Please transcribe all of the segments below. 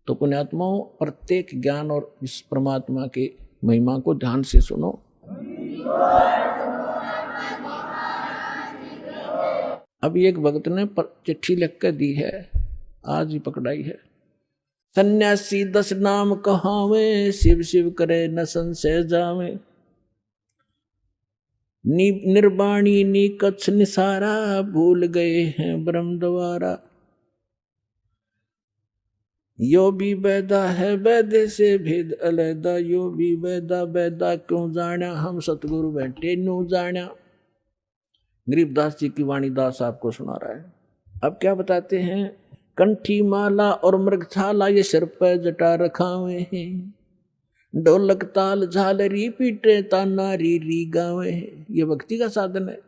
तो पुण्यात्माओं, प्रत्येक ज्ञान और इस परमात्मा के महिमा को ध्यान से सुनो। अभी एक भक्त ने चिट्ठी लिख कर दी है, आज ही पकड़ाई है। सन्यासी 10 नाम कहावे, शिव शिव करे न संशय जावे। निर्वाणी नी कच्छ निसारा, भूल गए हैं ब्रह्म द्वारा। यो भी वैदा है वैदे से भेद अलैदा, यो भी वैदा वैदा क्यों जाना, हम सतगुरु बैठे न्यू जाना। गरीबदास जी की वाणी दास आपको सुना रहा है। अब क्या बताते हैं, कंठी माला और मृगछाला ये सिर पर जटा रखावे हैं। ढोलक ताल झालरी पीटे ताना री री गावे हैं। ये भक्ति का साधन है।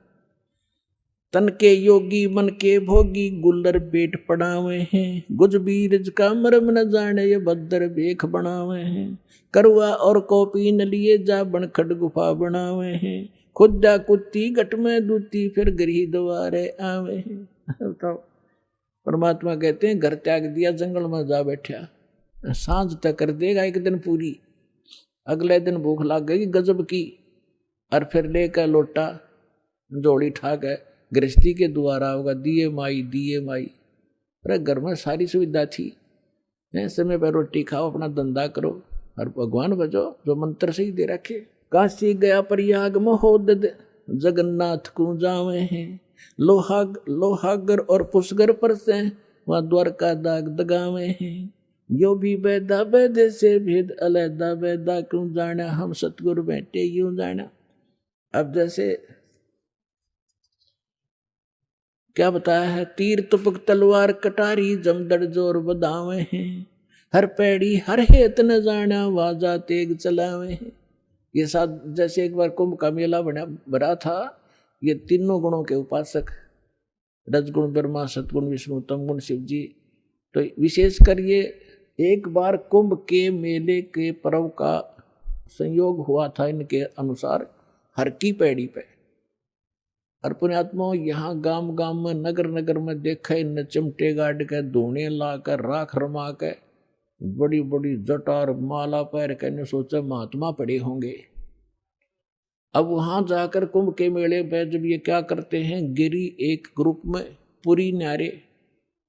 तन के योगी मन के भोगी, गुल्लर पेट पड़ावे हैं। गुज बीरज का मरम न जाने, ये भद्र बेख बनावे हैं। करुआ और कॉपी न लिए, जा बनखड़ गुफा बनावे हैं। खुदा कुत्ती घट में दूती, फिर गृह द्वारे आवे हैं। तो परमात्मा कहते हैं घर त्याग दिया, जंगल में जा बैठा, सांझ तक कर देगा एक दिन पूरी। अगले दिन भूख लग गई गजब की, और फिर लेकर लोटा जोड़ी ठाक है गृहस्थी के द्वारा होगा, दिए माई दिए माई। अरे घर में सारी सुविधा थी, समय पर रोटी खाओ, अपना धंधा करो और भगवान बजो जो मंत्र से ही दे रखे। काशी गया प्रयाग महोदय, जगन्नाथ को जावे हैं। लोहागर और पुष्कर पर से, वहाँ द्वारका दाग दगावे हैं। यो भी वैदा वैदे से भेद अलैदा, वैदा क्यों जाना, हम सतगुरु बैठे यूं जाना। अब जैसे क्या बताया है, तीर तुपक तलवार कटारी, जमदड़ जोर बदावे हैं। हर पैड़ी हर हेत न जाना, वाजा तेग चलावे हैं। ये साथ जैसे एक बार कुंभ का मेला भरा था। ये तीनों गुणों के उपासक, रजगुण ब्रह्मा, सतगुण विष्णु, तमगुण शिव जी। तो विशेषकर ये एक बार कुंभ के मेले के पर्व का संयोग हुआ था इनके अनुसार हर की पैड़ी पे। और पुण्यात्माओं, यहाँ गांव गांव में नगर नगर में देखा इन चिमटे गाड़ के, धोने ला कर, राख रमा के, बड़ी बड़ी जटार माला पैर के, सोचा महात्मा पड़े होंगे। अब वहां जाकर कुंभ के मेले पे जब ये क्या करते हैं, गिरी एक ग्रुप में, पुरी न्यारे,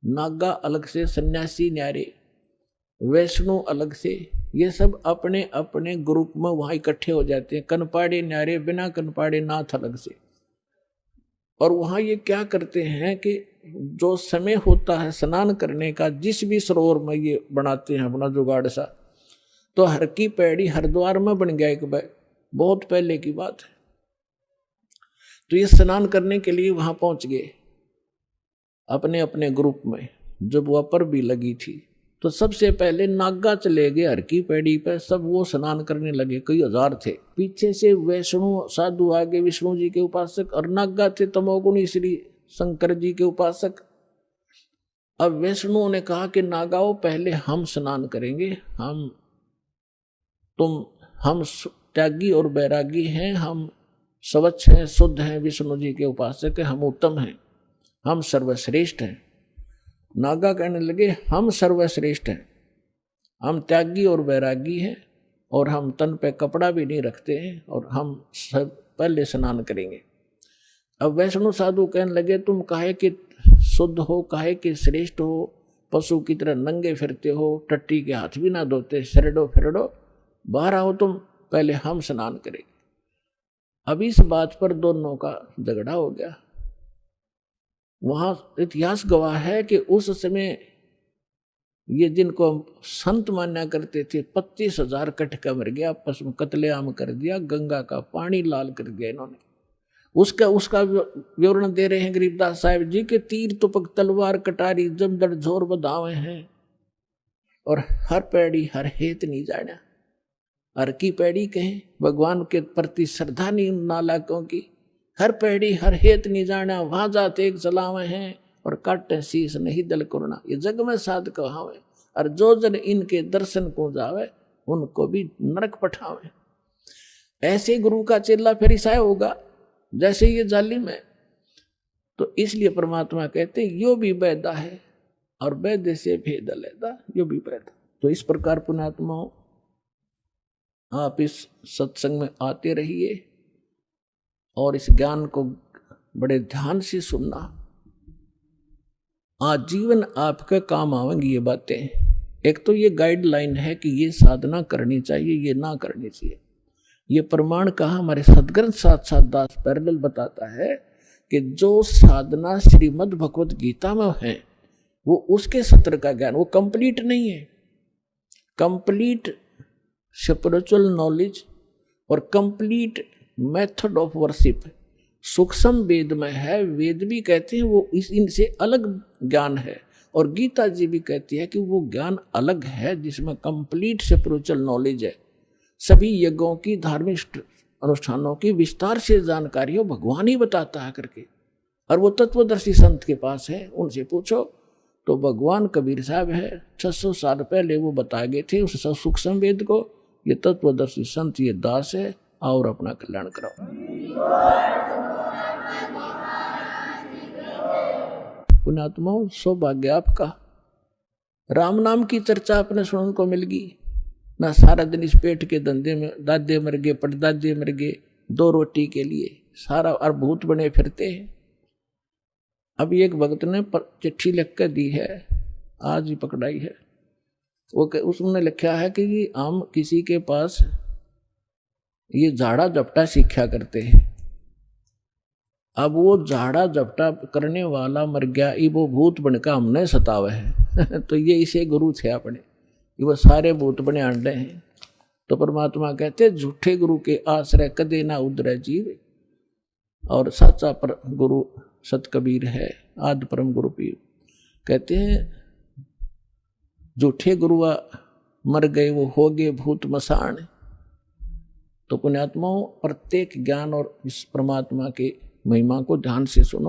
नागा अलग से, सन्यासी न्यारे, वैष्णो अलग से, ये सब अपने अपने ग्रुप में वहां इकट्ठे हो जाते हैं। कनपाड़े न्यारे, बिना कनपाड़े नाथ अलग से। और वहां ये क्या करते हैं कि जो समय होता है स्नान करने का, जिस भी सरोवर में ये बनाते हैं अपना जुगाड़ सा, तो हर की पैड़ी हरिद्वार में बन गया एक बार, बहुत पहले की बात है। तो ये स्नान करने के लिए वहां पहुंच गए अपने अपने ग्रुप में। जब वह पर भी लगी थी तो सबसे पहले नागा चले गए हर की पैड़ी पर, सब वो स्नान करने लगे, कई हजार थे। पीछे से वैष्णो साधु आगे, विष्णु जी के उपासक, और नागा थे तमोगुणी श्री शंकर जी के उपासक। अब वैष्णु ने कहा कि नागाओं पहले हम स्नान करेंगे, हम त्यागी और बैरागी हैं, हम स्वच्छ हैं, शुद्ध हैं, विष्णु जी के उपासक हैं, हम उत्तम हैं, हम सर्वश्रेष्ठ हैं। नागा कहने लगे हम सर्वश्रेष्ठ हैं, हम त्यागी और बैरागी हैं, और हम तन पे कपड़ा भी नहीं रखते हैं, और हम सब पहले स्नान करेंगे। अब वैष्णु साधु कहने लगे तुम काहे कि शुद्ध हो, काहे कि श्रेष्ठ हो, पशु की तरह नंगे फिरते हो, टट्टी के हाथ भी ना धोते, शरडो फिरडो, बाहर आओ तुम, पहले हम स्नान करेंगे। अब इस बात पर दोनों का झगड़ा हो गया। वहां इतिहास गवाह है कि उस समय ये जिनको हम संत माना करते थे, 25,000 कटका मर गया, आपस में कत्लेआम कर दिया, गंगा का पानी लाल कर दिया इन्होंने। उसका विवरण दे रहे हैं गरीबदास साहिब जी के, तीर तुपक तलवार कटारी, जमदड़ जोर बधावे हैं, और हर पैड़ी हर हेत नहीं जाना। हर की पैड़ी कहें, भगवान के प्रति श्रद्धा नहीं उन नालायकों की। हर पैड़ी हर हेत नहीं जाना, वहां जाते एक चलावे हैं, और काटे शीस नहीं दल करना, ये जग में साध कहावे। और जो जन इनके दर्शन को जावे, उनको भी नरक पठावे। ऐसे गुरु का चेला फिर ईसाई होगा जैसे ये जालिम है। तो इसलिए परमात्मा कहते यो भी वैदा है, और वैद्य से भेद अलैदा, यो भी वैदा। तो इस प्रकार पुण्यात्माओं आप इस सत्संग में आते रहिए और इस ज्ञान को बड़े ध्यान से सुनना। आजीवन आपके काम आवेंगी ये बातें। एक तो ये गाइडलाइन है कि ये साधना करनी चाहिए, ये ना करनी चाहिए। ये प्रमाण कहा हमारे सदग्रंथ साक्षात दास पैरेलल बताता है कि जो साधना श्रीमद् भगवत गीता में है वो उसके सत्र का ज्ञान, वो कंप्लीट नहीं है। कंप्लीट स्पिरिचुअल नॉलेज और कंप्लीट मेथड ऑफ वर्शिप सूक्ष्म वेद में है। वेद भी कहते हैं वो इनसे अलग ज्ञान है, और गीता जी भी कहती है कि वो ज्ञान अलग है जिसमें कंप्लीट स्पिरिचुअल नॉलेज है। सभी यज्ञों की, धार्मिक अनुष्ठानों की विस्तार से जानकारी हो भगवान ही बताता है करके, और वो तत्वदर्शी संत के पास है, उनसे पूछो। तो भगवान कबीर साहब है, 600 साल पहले वो बताए गए थे उस सूक्ष्म वेद को। ये तत्वदर्शी संत, ये दास है, और अपना कल्याण कराओ। पुण्यात्माओं, सौभाग्य आपका। राम नाम की चर्चा अपने सुनने को मिल गई ना। सारा दिन इस पेट के धंधे में दादे मर गए, पड़दादे मर गए, 2 रोटी के लिए सारा और भूत बने फिरते हैं। अभी एक भक्त ने चिट्ठी लिख कर दी है, आज ही पकड़ाई है। वो उसने लिखा है कि हम किसी के पास ये झाड़ा झपटा सीखा करते हैं। अब वो झाड़ा झपटा करने वाला मर गया, ये वो भूत बनकर हमने सतावे है तो ये इसे गुरु थे अपने, ये वो सारे भूत बने अंडे हैं। तो परमात्मा कहते झूठे गुरु के आश्रय कदे ना उधरे जीव, और सच्चा पर गुरु सत कबीर है, आदि परम गुरु पीर। कहते हैं झूठे गुरुआ मर गए, वो हो गए भूत मसान। तो पुण्यात्माओं, प्रत्येक ज्ञान और इस परमात्मा के महिमा को ध्यान से सुनो।